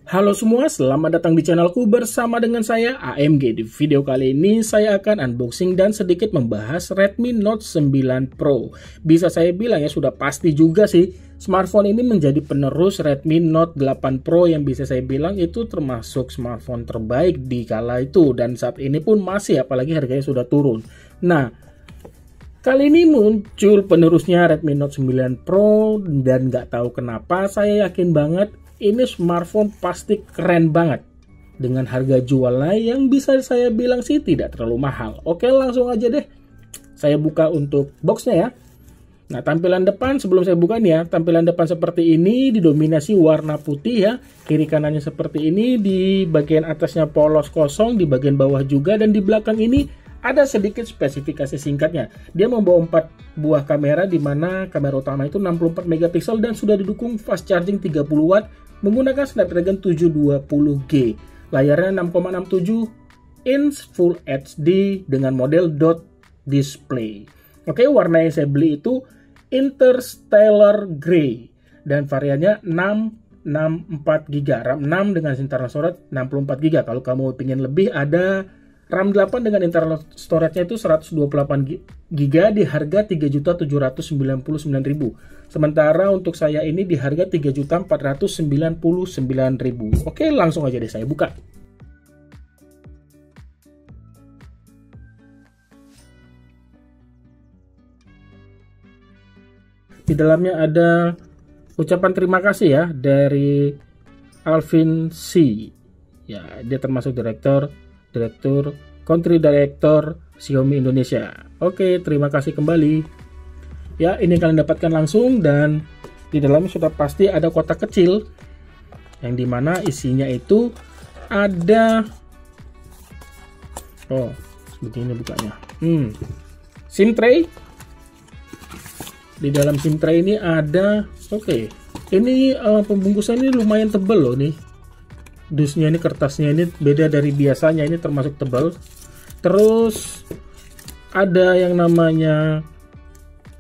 Halo semua, selamat datang di channelku bersama dengan saya AMG. Di video kali ini saya akan unboxing dan sedikit membahas Redmi Note 9 Pro. Bisa saya bilang ya sudah pasti juga sih, smartphone ini menjadi penerus Redmi Note 8 Pro yang bisa saya bilang itu termasuk smartphone terbaik di kala itu. Dan saat ini pun masih, apalagi harganya sudah turun. Nah, kali ini muncul penerusnya Redmi Note 9 Pro dan nggak tahu kenapa saya yakin banget ini smartphone pasti keren banget dengan harga jualnya yang bisa saya bilang sih tidak terlalu mahal. Oke, langsung aja deh saya buka untuk boxnya ya. Nah, tampilan depan sebelum saya buka nih ya, tampilan depan seperti ini didominasi warna putih ya. Kiri kanannya seperti ini, di bagian atasnya polos kosong, di bagian bawah juga, dan di belakang ini ada sedikit spesifikasi singkatnya. Dia membawa 4 buah kamera, di mana kamera utama itu 64 megapiksel dan sudah didukung fast charging 30 watt menggunakan Snapdragon 720G. Layarnya 6,67 inch Full HD dengan model dot display. Oke, warna yang saya beli itu Interstellar Grey dan variannya 664GB, RAM 6 dengan internal storage 64GB. Kalau kamu ingin lebih, ada RAM 8 dengan internal storage-nya itu 128GB di harga 3.799.000. Sementara untuk saya ini di harga 3.499.000. Oke, langsung aja deh saya buka. Di dalamnya ada ucapan terima kasih ya dari Alvin C. Ya, dia termasuk direktur Country Director Xiaomi Indonesia. Oke, terima kasih kembali. Ya, ini kalian dapatkan langsung, dan di dalamnya sudah pasti ada kotak kecil yang dimana isinya itu ada begini bukanya. SIM tray. Di dalam SIM tray ini ada ini pembungkusan ini lumayan tebal loh nih. Dusnya ini, kertasnya ini beda dari biasanya, ini termasuk tebal. Terus ada yang namanya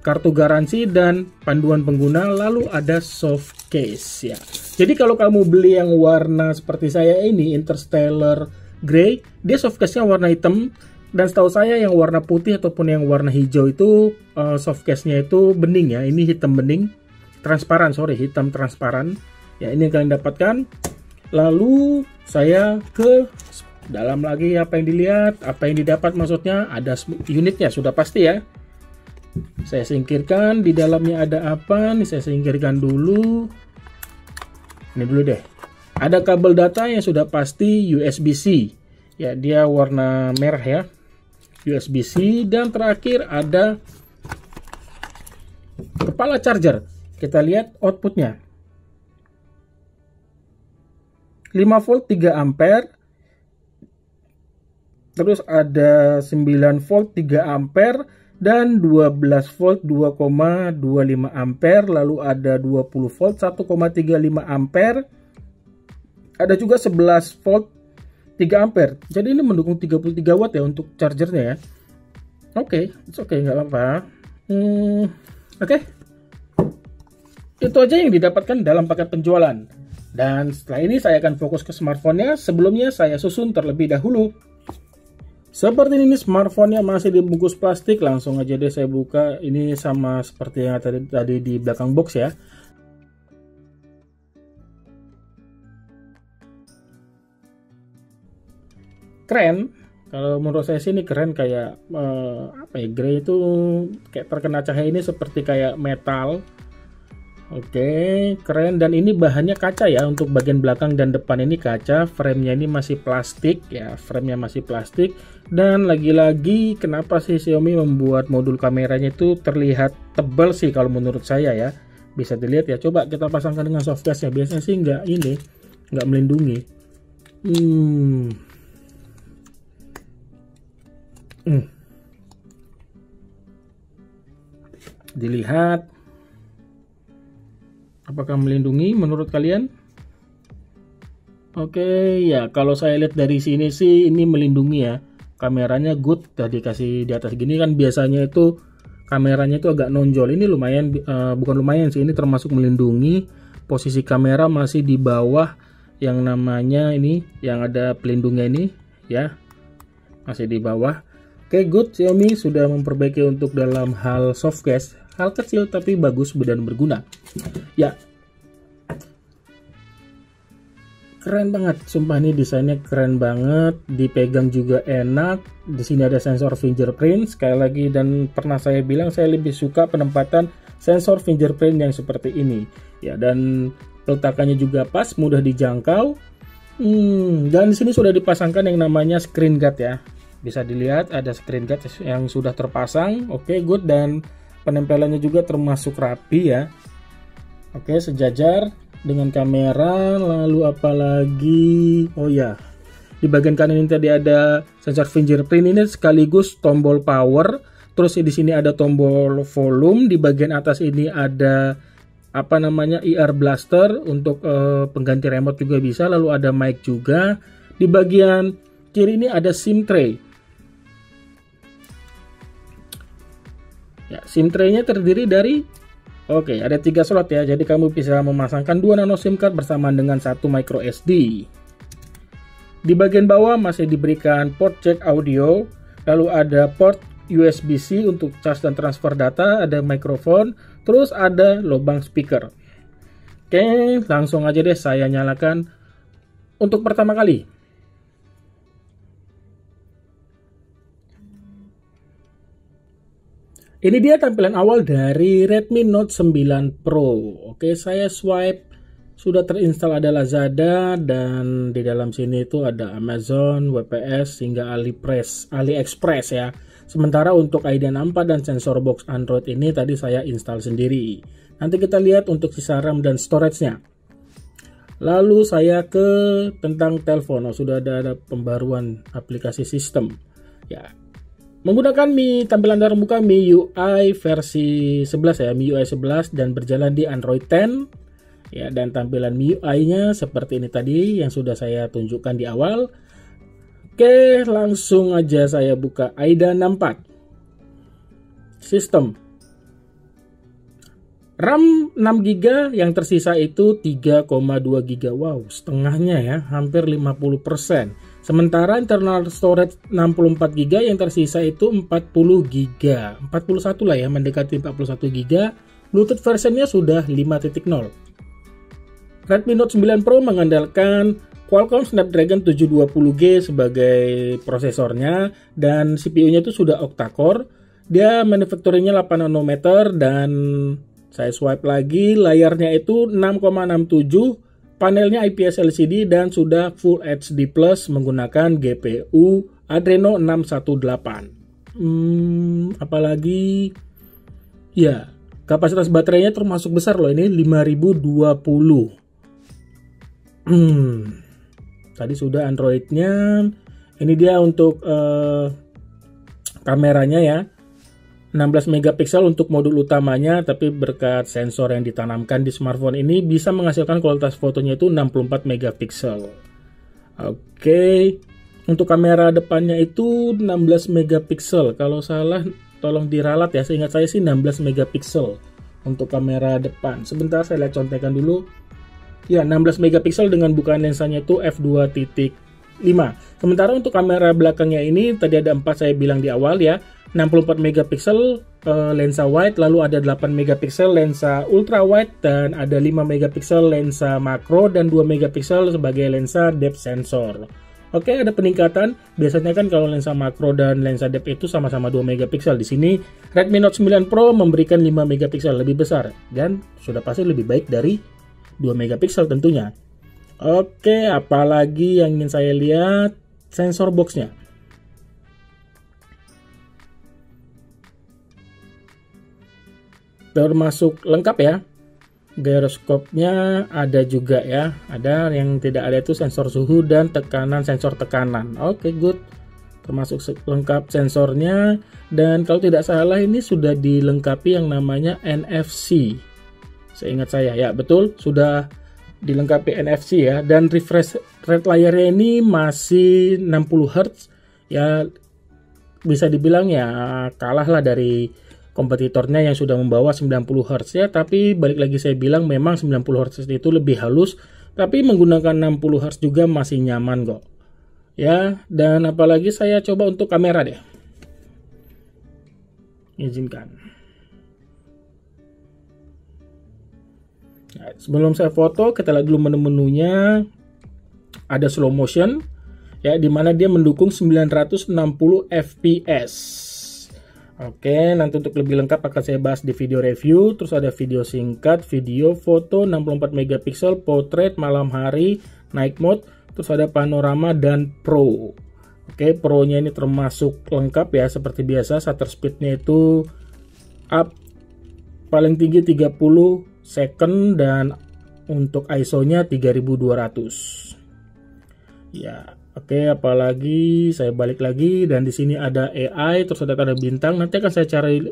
kartu garansi dan panduan pengguna, lalu ada soft case ya. Jadi kalau kamu beli yang warna seperti saya ini, Interstellar Grey, dia soft case-nya warna hitam, dan setahu saya yang warna putih ataupun yang warna hijau itu soft case-nya itu bening ya. Ini hitam bening, transparan, hitam transparan. Ya, ini yang kalian dapatkan. Lalu saya ke dalam lagi, apa yang dilihat, apa yang didapat, maksudnya ada unitnya sudah pasti ya. Saya singkirkan, di dalamnya ada apa nih, saya singkirkan dulu. Ini dulu deh. Ada kabel data yang sudah pasti USB-C. Ya, dia warna merah ya. USB-C, dan terakhir ada kepala charger. Kita lihat outputnya. 5 volt 3 ampere, terus ada 9 volt 3 ampere dan 12 volt 2,25 ampere, lalu ada 20 volt 1,35 ampere, ada juga 11 volt 3 ampere. Jadi ini mendukung 33 watt ya untuk chargernya ya. Oke, nggak apa-apa. Itu aja yang didapatkan dalam paket penjualan. Dan setelah ini saya akan fokus ke smartphone-nya. Sebelumnya saya susun terlebih dahulu. Seperti ini smartphone-nya masih dibungkus plastik. Langsung aja deh saya buka. Ini sama seperti yang tadi di belakang box ya. Keren. Kalau menurut saya sih ini keren, kayak grey itu kayak terkena cahaya ini seperti kayak metal. Oke, keren, dan ini bahannya kaca ya. Untuk bagian belakang dan depan ini kaca, framenya ini masih plastik ya, framenya masih plastik. Dan lagi-lagi kenapa sih Xiaomi membuat modul kameranya itu terlihat tebal sih kalau menurut saya ya. Bisa dilihat ya, coba kita pasangkan dengan soft case-nya. Biasanya sih nggak melindungi. Dilihat apakah melindungi menurut kalian? Oke, ya kalau saya lihat dari sini sih ini melindungi ya. Kameranya good, tadi kasih di atas gini kan biasanya itu kameranya itu agak nonjol. Ini lumayan, bukan lumayan sih, ini termasuk melindungi. Posisi kamera masih di bawah yang namanya ini, yang ada pelindungnya ini ya, masih di bawah. Oke, good. Xiaomi sudah memperbaiki untuk dalam hal softcase, hal kecil tapi bagus dan berguna ya. Keren banget, sumpah ini desainnya keren banget, dipegang juga enak. Di sini ada sensor fingerprint sekali lagi, dan pernah saya bilang saya lebih suka penempatan sensor fingerprint yang seperti ini ya, dan letakannya juga pas, mudah dijangkau. Dan di sini sudah dipasangkan yang namanya screen guard ya, bisa dilihat ada screen guard yang sudah terpasang. Oke, good, dan penempelannya juga termasuk rapi ya. Oke, sejajar dengan kamera. Lalu apalagi, oh ya, di bagian kanan ini tadi ada sensor fingerprint ini sekaligus tombol power. Terus di sini ada tombol volume. Di bagian atas ini ada apa namanya, ear blaster untuk pengganti remote juga bisa. Lalu ada mic juga. Di bagian kiri ini ada SIM tray. Ya, SIM tray-nya terdiri dari oke, ada 3 slot ya, jadi kamu bisa memasangkan 2 nano SIM card bersama dengan 1 micro SD. Di bagian bawah masih diberikan port jack audio, lalu ada port USB-C untuk charge dan transfer data, ada mikrofon, terus ada lubang speaker. Oke, langsung aja deh saya nyalakan untuk pertama kali. Ini dia tampilan awal dari Redmi Note 9 Pro. Oke, saya swipe, sudah terinstall ada Lazada, dan di dalam sini itu ada Amazon, WPS, hingga AliExpress ya. Sementara untuk ID64 dan sensor box Android ini tadi saya install sendiri. Nanti kita lihat untuk sisa RAM dan storage-nya. Lalu saya ke tentang telepon. Oh, sudah ada pembaruan aplikasi sistem. Ya. Menggunakan tampilan terbuka MIUI versi 11 ya, MIUI 11, dan berjalan di Android 10. Ya, dan tampilan MIUI-nya seperti ini tadi yang sudah saya tunjukkan di awal. Oke, langsung aja saya buka AIDA 64. Sistem. RAM 6GB, yang tersisa itu 3,2 GB. Wow, setengahnya ya, hampir 50%. Sementara internal storage 64 GB, yang tersisa itu 40 GB. 41 lah ya, mendekati 41 GB. Bluetooth versionnya sudah 5.0. Redmi Note 9 Pro mengandalkan Qualcomm Snapdragon 720G sebagai prosesornya, dan CPU-nya itu sudah octa-core. Dia manufacturing-nya 8 nanometer, dan saya swipe lagi, layarnya itu 6,67, panelnya IPS LCD, dan sudah Full HD Plus menggunakan GPU Adreno 618. Apalagi ya, kapasitas baterainya termasuk besar loh, ini 5020. Tadi sudah Android-nya. Ini dia untuk kameranya ya, 16 megapiksel untuk modul utamanya, tapi berkat sensor yang ditanamkan di smartphone ini bisa menghasilkan kualitas fotonya itu 64 megapiksel. Oke, untuk kamera depannya itu 16 megapiksel. Kalau salah tolong diralat ya, seingat saya sih 16 megapiksel untuk kamera depan. Sebentar saya lihat contekan dulu. Ya, 16 megapiksel dengan bukaan lensanya itu f2.5. Sementara untuk kamera belakangnya ini tadi ada 4 saya bilang di awal ya. 64 megapiksel lensa wide, lalu ada 8 megapiksel lensa ultra wide, dan ada 5 megapiksel lensa makro, dan 2 megapiksel sebagai lensa depth sensor. Oke, ada peningkatan. Biasanya kan kalau lensa makro dan lensa depth itu sama-sama 2 megapiksel. Di sini Redmi Note 9 Pro memberikan 5 megapiksel lebih besar, dan sudah pasti lebih baik dari 2 megapiksel tentunya. Oke, apalagi yang ingin saya lihat, sensor boxnya. Termasuk lengkap ya, gyroskopnya ada juga ya, ada yang tidak ada itu sensor suhu dan tekanan, sensor tekanan. Oke, good, termasuk lengkap sensornya. Dan kalau tidak salah ini sudah dilengkapi yang namanya NFC, seingat saya ya, betul, sudah dilengkapi NFC ya. Dan refresh rate layarnya ini masih 60 Hz ya, bisa dibilang ya kalah lah dari kompetitornya yang sudah membawa 90 Hz ya. Tapi balik lagi saya bilang memang 90 Hz itu lebih halus Tapi menggunakan 60 Hz juga masih nyaman kok. Ya, dan apalagi saya coba untuk kamera deh. Izinkan. Nah, sebelum saya foto, kita lihat dulu menu-menunya. Ada slow motion, ya, dimana dia mendukung 960 fps. Oke, nanti untuk lebih lengkap akan saya bahas di video review. Terus ada video singkat, video, foto, 64 megapiksel, portrait, malam hari, night mode. Terus ada panorama dan pro. Oke, pro-nya ini termasuk lengkap ya, seperti biasa. Shutter speed-nya itu up paling tinggi 30 second dan untuk ISO-nya 3200. Ya, oke, apalagi saya balik lagi dan di sini ada AI, terus ada tanda bintang. Nanti akan saya cari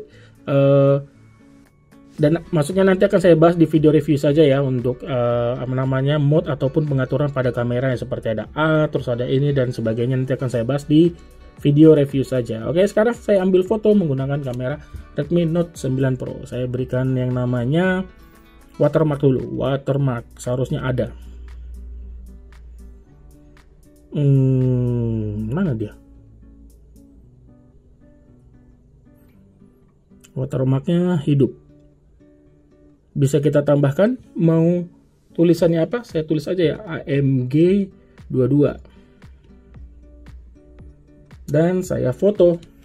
dan maksudnya nanti akan saya bahas di video review saja ya untuk mode ataupun pengaturan pada kamera yang seperti ada terus ada ini dan sebagainya, nanti akan saya bahas di video review saja. Oke, sekarang saya ambil foto menggunakan kamera Redmi Note 9 Pro. Saya berikan yang namanya watermark dulu. Watermark seharusnya ada. Mana dia? Watermarknya hidup. Bisa kita tambahkan, mau tulisannya apa? Saya tulis aja ya, AMG 22. Dan saya foto.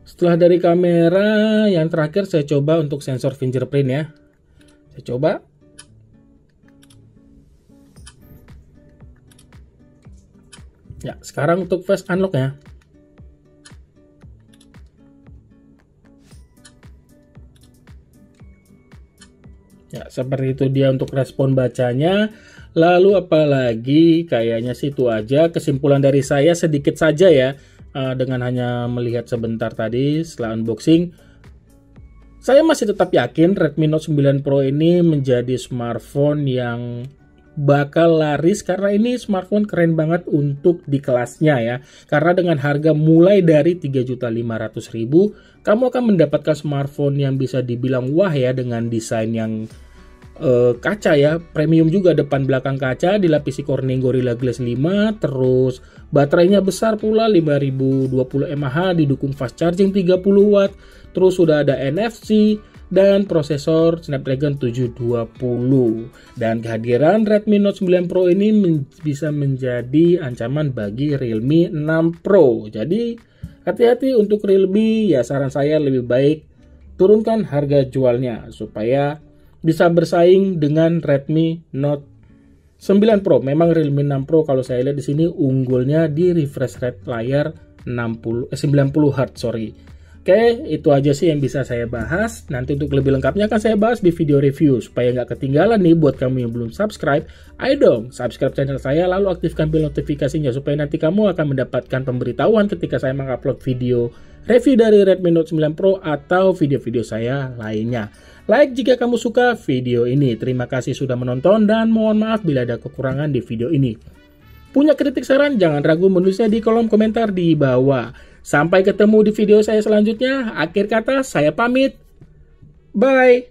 Setelah dari kamera, yang terakhir saya coba untuk sensor fingerprint ya. Saya coba. Ya, sekarang untuk face unlock ya. Ya, seperti itu dia untuk respon bacanya. Lalu apalagi, kayaknya sih itu aja. Kesimpulan dari saya sedikit saja ya. Dengan hanya melihat sebentar tadi setelah unboxing, saya masih tetap yakin Redmi Note 9 Pro ini menjadi smartphone yang bakal laris karena ini smartphone keren banget untuk di kelasnya ya. Karena dengan harga mulai dari 3.500.000 kamu akan mendapatkan smartphone yang bisa dibilang wah ya, dengan desain yang kaca ya, premium juga, depan belakang kaca, dilapisi Corning Gorilla Glass 5, terus baterainya besar pula 5020 mAh, didukung fast charging 30 watt, terus sudah ada NFC dan prosesor Snapdragon 720. Dan kehadiran Redmi Note 9 Pro ini bisa menjadi ancaman bagi Realme 6 Pro. Jadi hati-hati untuk Realme ya, saran saya lebih baik turunkan harga jualnya supaya bisa bersaing dengan Redmi Note 9 Pro. Memang Realme 6 Pro kalau saya lihat di sini unggulnya di refresh rate layar 90 90 Hz, sorry. Oke, itu aja sih yang bisa saya bahas. Nanti untuk lebih lengkapnya akan saya bahas di video review. Supaya nggak ketinggalan nih buat kamu yang belum subscribe, ayo dong subscribe channel saya lalu aktifkan bel notifikasinya supaya nanti kamu akan mendapatkan pemberitahuan ketika saya mengupload video review dari Redmi Note 9 Pro atau video-video saya lainnya. Like jika kamu suka video ini. Terima kasih sudah menonton dan mohon maaf bila ada kekurangan di video ini. Punya kritik saran? Jangan ragu menulisnya di kolom komentar di bawah. Sampai ketemu di video saya selanjutnya. Akhir kata, saya pamit. Bye.